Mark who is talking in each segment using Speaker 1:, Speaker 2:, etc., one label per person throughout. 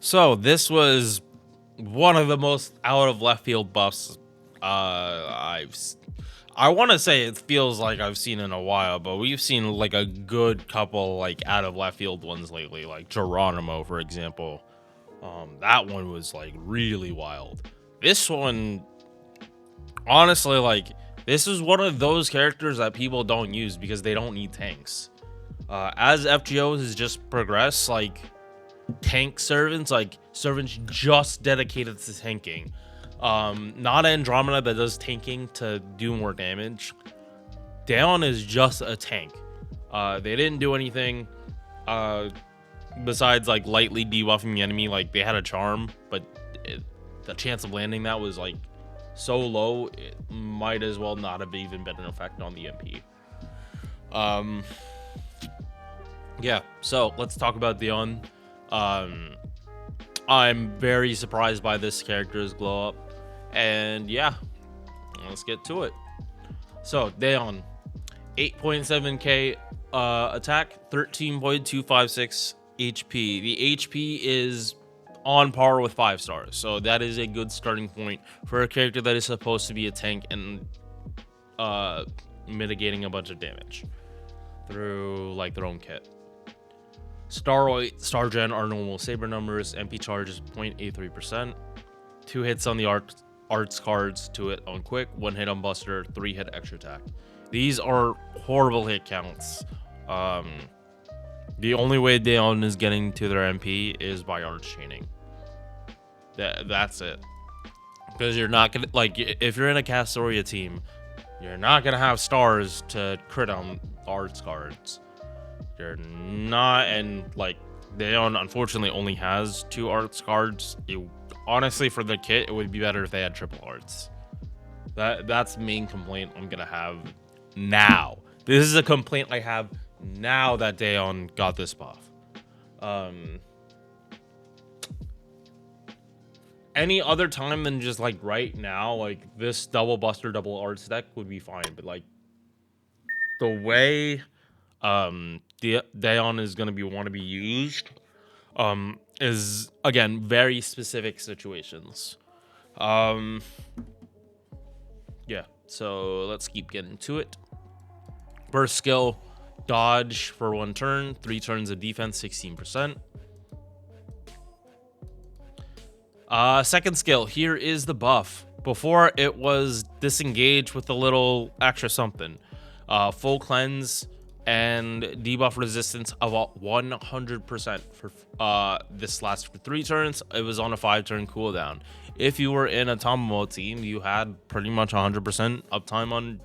Speaker 1: So this was one of the most out of left field buffs I want to say it feels like I've seen in a while, but we've seen like a good couple like out of left field ones lately, like Geronimo, for example. That one was like really wild. This one, honestly, like this is one of those characters that people don't use because they don't need tanks. As FGO has just progressed, like tank servants, like servants just dedicated to tanking. Not Andromeda that does tanking to do more damage. Daon is just a tank. They didn't do anything besides like lightly debuffing the enemy. Like they had a charm, but the chance of landing that was like so low, it might as well not have even been an effect on the MP. Yeah, so let's talk about Daon. I'm very surprised by this character's glow up, and yeah, let's get to it. So Daon, 8.7k attack, 13.256 HP. The HP is on par with 5 stars, so that is a good starting point for a character that is supposed to be a tank and mitigating a bunch of damage through like their own kit. Star Gen are normal saber numbers. MP charge is 0.83%. 2 hits on the arts cards, 2 hit on quick, 1 hit on buster, 3 hit extra attack. These are horrible hit counts. The only way Daon is getting to their MP is by arts chaining. That's it. Because you're not gonna, like, if you're in a Castoria team, you're not gonna have stars to crit on arts cards. You're not, and like Daon unfortunately only has 2 arts cards. Honestly, for the kit, it would be better if they had triple arts. That's the main complaint I'm gonna have now. This is a complaint I have now that Daon got this buff. Any other time than just like right now, like this double buster, double arts deck would be fine, but like the way Daon is going to want to be used is again very specific situations. Yeah, so let's keep getting to it. Burst skill, dodge for 1 turn, 3 turns of defense, 16%. Second skill, here is the buff. Before it was disengage with a little extra something. Full cleanse and debuff resistance of 100% for this lasts for 3 turns. It was on a 5-turn cooldown. If you were in a Tomomo team, you had pretty much 100% uptime on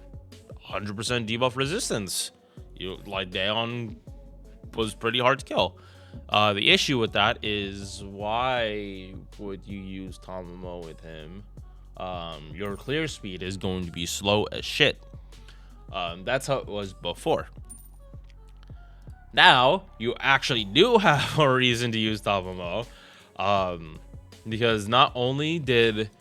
Speaker 1: 100% debuff resistance. You like Daon was pretty hard to kill. The issue with that is, why would you use Tomomo with him? Your clear speed is going to be slow as shit. That's how it was before. Now you actually do have a reason to use Tomomo, because not only did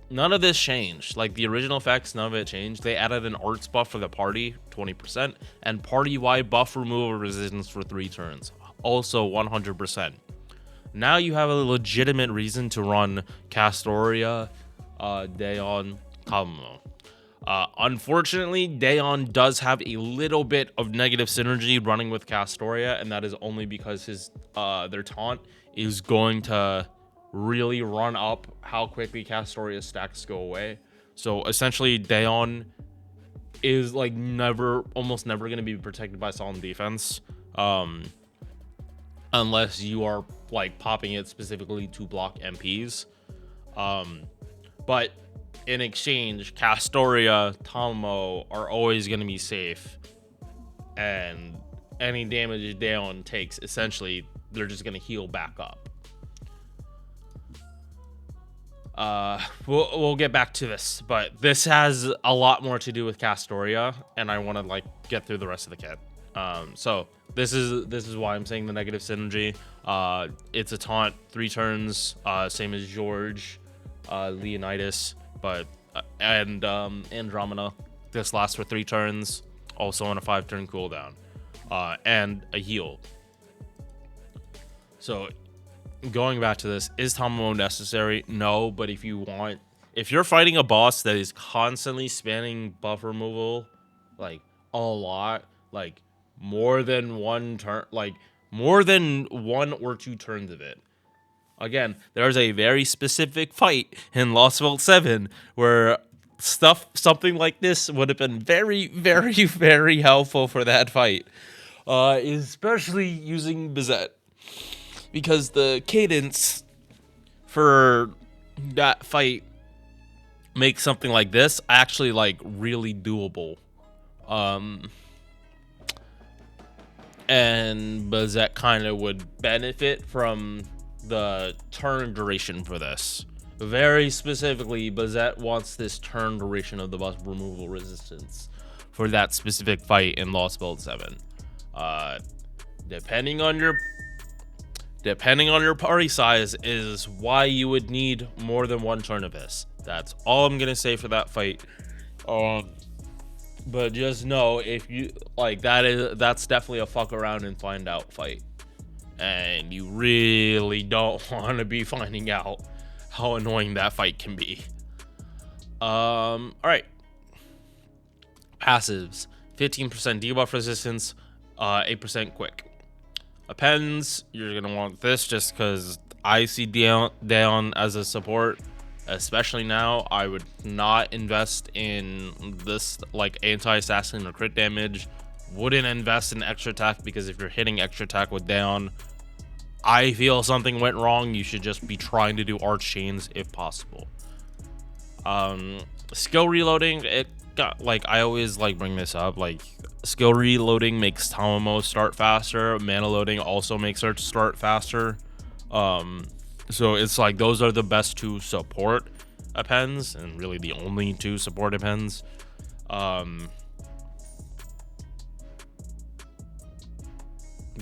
Speaker 1: none of this changed, like the original effects, none of it changed. They added an arts buff for the party, 20%, and party-wide buff removal resistance for 3 turns, also 100%. Now you have a legitimate reason to run Castoria, Daon, Tomomo. Unfortunately, Daon does have a little bit of negative synergy running with Castoria, and that is only because his their taunt is going to really run up how quickly Castoria's stacks go away. So essentially, Daon is like almost never going to be protected by solemn defense, unless you are like popping it specifically to block MPs. But in exchange, Castoria, Tomomo are always going to be safe, and any damage Daon takes, essentially, they're just going to heal back up. We'll get back to this, but this has a lot more to do with Castoria, and I want to like get through the rest of the kit. So this is why I'm saying the negative synergy. It's a taunt, 3 turns, same as George, Leonidas, but and Andromeda. This lasts for 3 turns, also on a 5-turn cooldown, and a heal. So going back to this, is Tamamo necessary? No, but if you're fighting a boss that is constantly spamming buff removal, like a lot, like more than one turn, like more than 1 or 2 turns of it. Again, there's a very specific fight in Lost Vault 7 where something like this would have been very, very, very helpful for that fight. Especially using Bizet. Because the cadence for that fight makes something like this actually like really doable. And Bizet kind of would benefit from the turn duration for this. Very specifically, Bizet wants this turn duration of the buff removal resistance for that specific fight in Lost Vault 7. Depending on your party size is why you would need more than 1 turn of this. That's all I'm gonna say for that fight. But just know, if you like, that's definitely a fuck around and find out fight, and you really don't want to be finding out how annoying that fight can be. All right. Passives: 15% debuff resistance, 8% quick. Appends, you're gonna want this just because I see Daon as a support. Especially now, I would not invest in this like anti-assassin or crit damage. Wouldn't invest in extra attack, because if you're hitting extra attack with Daon, I feel something went wrong. You should just be trying to do arch chains if possible. Skill reloading, it got, like, I always like bring this up, like skill reloading makes Tamamo start faster. Mana loading also makes her start faster. So it's like those are the best 2 support appends, and really the only 2 support appends.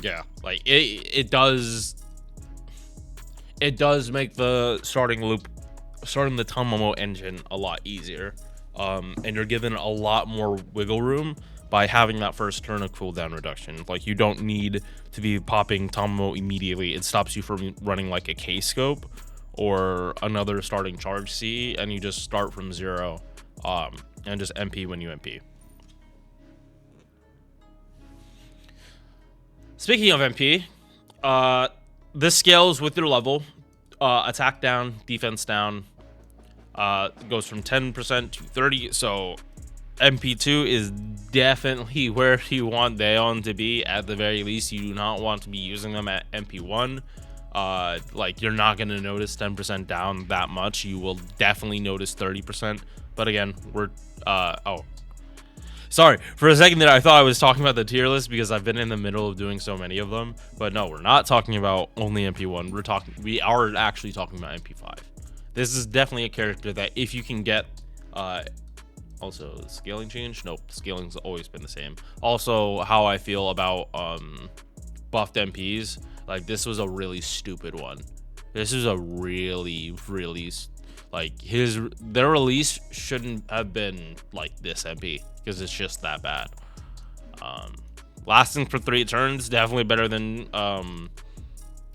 Speaker 1: Yeah, like it does make the starting the Tamamo engine a lot easier. And you're given a lot more wiggle room by having that first turn of cooldown reduction. Like, you don't need to be popping Tamamo immediately. It stops you from running like a K-scope or another starting charge C, and you just start from 0, and just MP when you MP. Speaking of MP, this scales with your level. Attack down, defense down. Goes from 10% to 30%, so MP2 is definitely where you want Daon to be. At the very least, you do not want to be using them at MP1. Like, you're not going to notice 10% down that much. You will definitely notice 30%. But again, sorry, for a second there I thought I was talking about the tier list because I've been in the middle of doing so many of them. But no, we're not talking about only MP1. We are actually talking about MP5. This is definitely a character that if you can get, also scaling change. Nope, scaling's always been the same. Also, how I feel about buffed MPs. Like, this was a really stupid one. This is a really, like, their release shouldn't have been like this MP, because it's just that bad. Lasting for 3 turns, definitely better than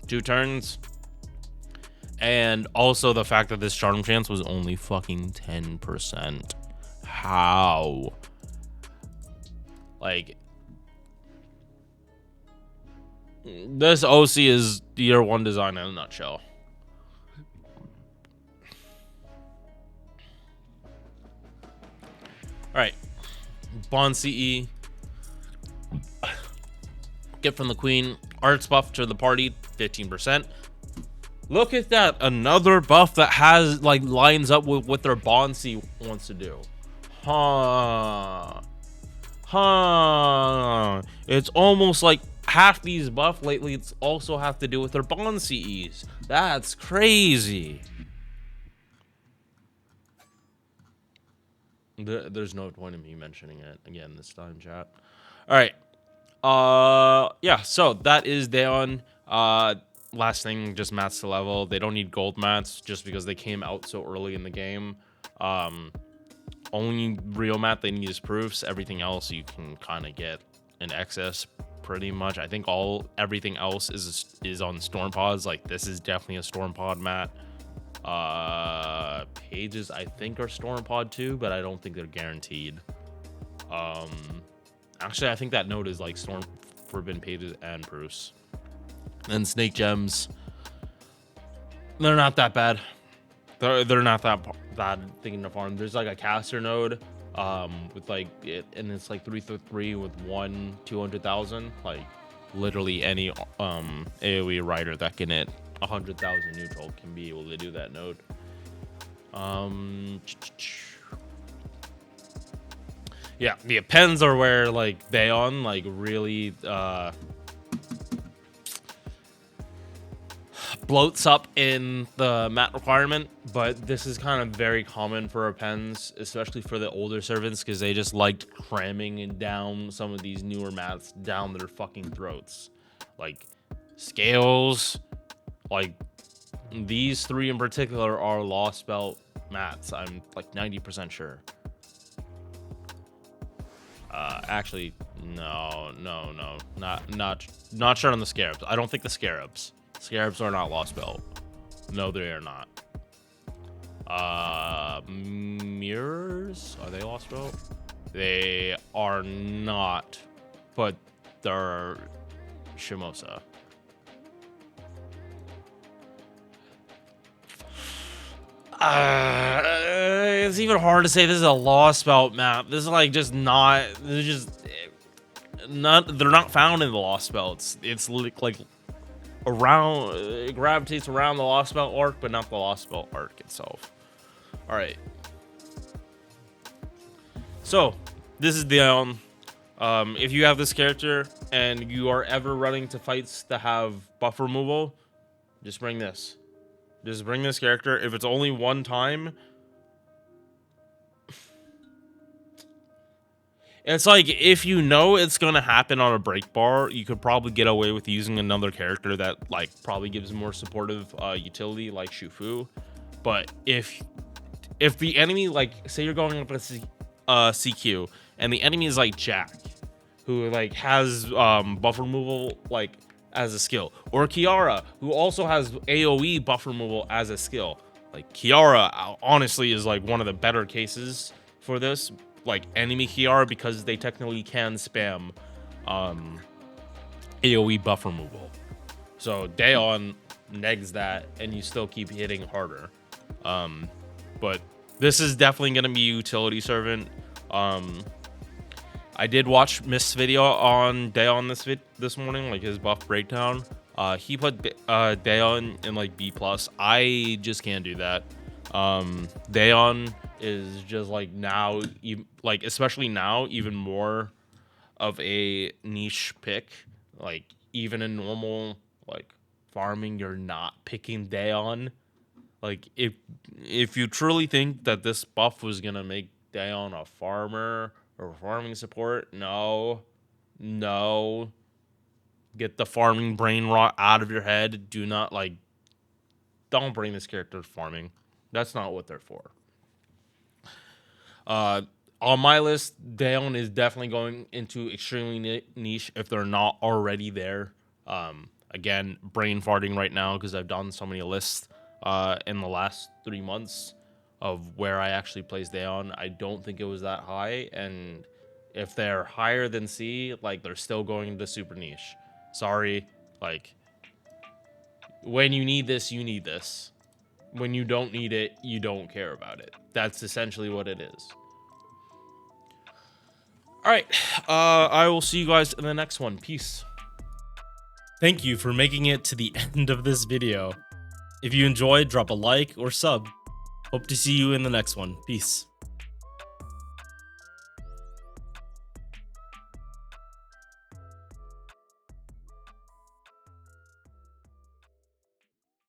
Speaker 1: 2 turns. And also the fact that this charm chance was only fucking 10%. How? Like, this OC is year 1 design in a nutshell. Alright. Bond CE. Get from the Queen. Arts buff to the party, 15%. Look at that. Another buff that has, like, lines up with what their Bond C wants to do. Huh. It's almost like half these buff lately also have to do with their Bond CEs. That's crazy. There's no point in me mentioning it again this time, chat. All right. Yeah, so that is Daon. Last thing, just mats to level. They don't need gold mats just because they came out so early in the game. Only real mat they need is proofs. Everything else you can kind of get in excess pretty much. I think everything else is on storm pods. Like this is definitely a storm pod mat. Pages I think are storm pod too, but I don't think they're guaranteed. Actually I think that node is like storm forbidden pages and Bruce. And snake gems, they're not that bad. They're not that bad thing to farm. There's like a caster node with like it, and it's like 3 with 200,000. Like literally any AoE rider that can hit 100,000 neutral can be able to do that node. Yeah, the appends are where like Daeon like really bloats up in the mat requirement, but this is kind of very common for appends, especially for the older servants, because they just liked cramming and down some of these newer mats down their fucking throats. Like scales, like these 3 in particular are lost belt mats. I'm like 90% sure. Actually, no, not sure on the scarabs. I don't think the scarabs are not lost belt. No, they are not. Mirrors, are they lost belt? They are not, but they're Shimosa. It's even hard to say this is a lost belt map. This is like just not. They're just not. They're not found in the lost belts. It's like around. It gravitates around the lost belt arc, but not the lost belt arc itself. All right. So this is the if you have this character and you are ever running to fights that have buff removal, just bring this. Just bring this character. If it's only one time, it's like if you know it's gonna happen on a break bar, you could probably get away with using another character that like probably gives more supportive utility, like Shufu. But if the enemy, like say you're going up a CQ and the enemy is like Jack, who like has buff removal like as a skill, or Kiara, who also has AoE buff removal as a skill. Like Kiara honestly is like one of the better cases for this, like enemy Kiara, because they technically can spam AoE buff removal. So Daeon negs that and you still keep hitting harder. But this is definitely going to be utility servant. I did watch Mist's video on Daeon this morning, like his buff breakdown. He put Daeon in like B+. I just can't do that. Daeon is just like now, like especially now, even more of a niche pick. Like even in normal like farming, you're not picking Daeon. Like if you truly think that this buff was gonna make Daeon a farmer or farming support, no. Get the farming brain rot out of your head. Don't bring this character to farming. That's not what they're for. On my list, Daeon is definitely going into extremely niche if they're not already there. Again, brain farting right now because I've done so many lists in the last 3 months of where I actually placed Daeon. I don't think it was that high, and if they're higher than C, like they're still going into super niche. Sorry, like when you need this, you need this. When you don't need it, you don't care about it. That's essentially what it is. All right, I will see you guys in the next one. Peace. Thank you for making it to the end of this video. If you enjoyed, drop a like or sub. Hope to see you in the next one. Peace.